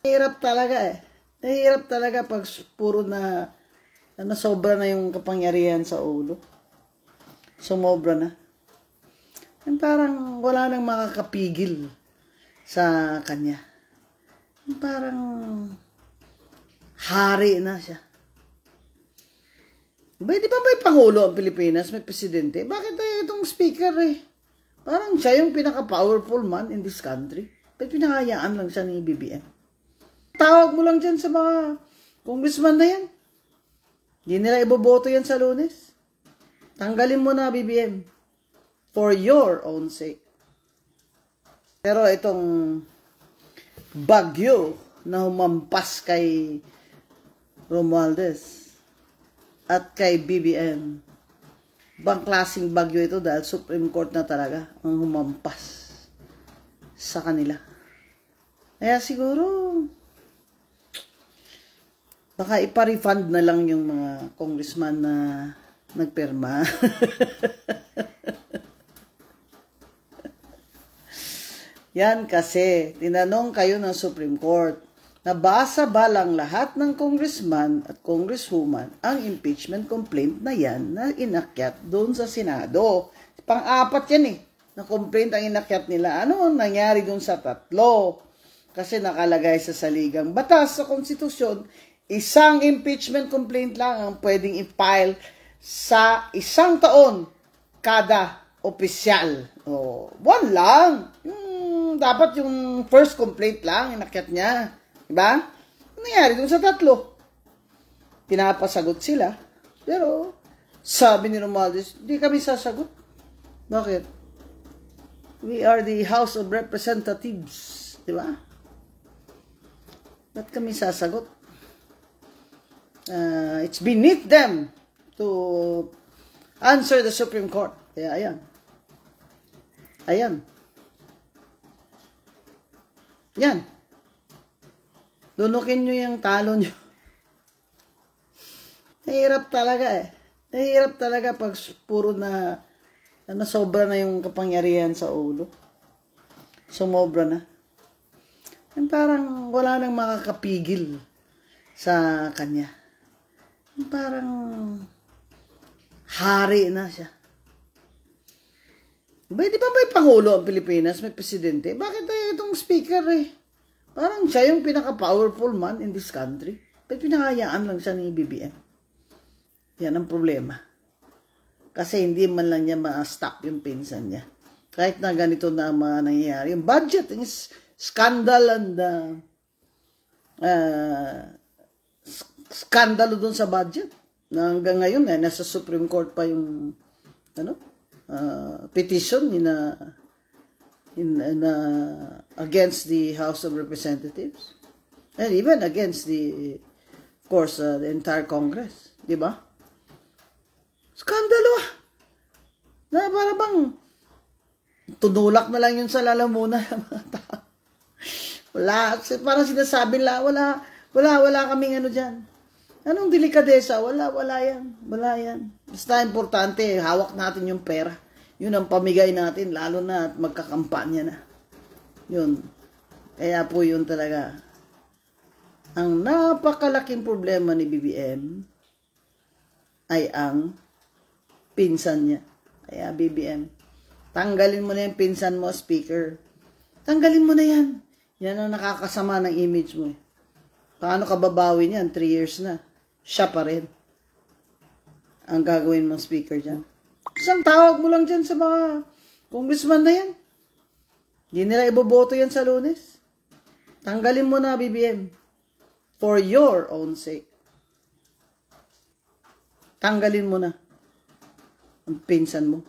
Nahihirap talaga eh. Nahihirap talaga pag puro na sobra na yung kapangyarihan sa ulo. Sumobra na. Yung parang wala nang makakapigil sa kanya. Yung parang hari na siya. Di ba may Pangulo ang Pilipinas, may Presidente? Bakit itong speaker eh? Parang siya yung pinaka-powerful man in this country. Ba't pinakayaan lang siya ni BBM? Tawag mo lang dyan sa mga congressman na yan. Hindi nila iboboto yan sa Lunes. Tanggalin mo na BBM. For your own sake. Pero itong bagyo na humampas kay Romualdez at kay BBM. Bang klaseng bagyo ito dahil Supreme Court na talaga ang humampas sa kanila. Kaya siguro baka ipa-refund na lang yung mga congressman na nagpirma. Yan kasi, tinanong kayo ng Supreme Court, nabasa ba lang lahat ng congressman at congresswoman ang impeachment complaint na yan na inakyat doon sa Senado? Pang-apat yan eh, na complaint ang inakyat nila. Ano ang nangyari doon sa tatlo? Kasi nakalagay sa saligang batas sa konstitusyon, isang impeachment complaint lang ang pwedeng i-file sa isang taon kada opisyal. O, buwan lang. Dapat yung first complaint lang, inakyat niya. Diba? Ano nangyari dun sa tatlo? Pinapasagot sila. Pero, sabi ni Romualdez, hindi kami sasagot. Bakit? We are the House of Representatives. Diba? Ba't kami sasagot? It's beneath them to answer the Supreme Court. Kaya ayan. Ayan. Yan. Lunukin nyo yung talo nyo. Nahihirap talaga eh. Nahihirap talaga pag puro na sobra na yung kapangyarihan sa ulo. Sumobra na. Yung parang wala nang makakapigil sa kanya. Yung parang hari na siya. Di ba may Pangulo ang Pilipinas, may Presidente? Bakit itong speaker eh? Parang siya yung pinaka-powerful man in this country. Ba't pinakayaan lang siya ni BBM? Yan ang problema. Kasi hindi man lang niya ma-stop yung pinsan niya. Kahit na ganito na ang mga nangyayari. Yung budget, yung scandal and skandalo dun sa budget. Na hanggang ngayon, nasa Supreme Court pa yung petition against the House of Representatives and even against the entire Congress, di ba? Skandalo na para bang tunulak na lang yun sa lalamunan ng mga tao. Wala, parang sinasabi lang, wala kaming ano dyan. Anong delikadesa? Wala yan. Wala yan. Basta importante, hawak natin yung pera. Yun ang pamigay natin, lalo na at magkakampanya na. Yun. Kaya po yun talaga. Ang napakalaking problema ni BBM ay ang pinsan niya. Kaya BBM, tanggalin mo na yung pinsan mo, speaker. Tanggalin mo na yan. Yan ang nakakasama ng image mo. Paano ka babawi niyan? 3 years na. Siya pa rin ang gagawin mong speaker dyan. Isang tawag mo lang dyan sa mga congressman na yan. Hindi nila iboboto yan sa Lunes. Tanggalin mo na BBM. For your own sake. Tanggalin mo na ang pinsan mo.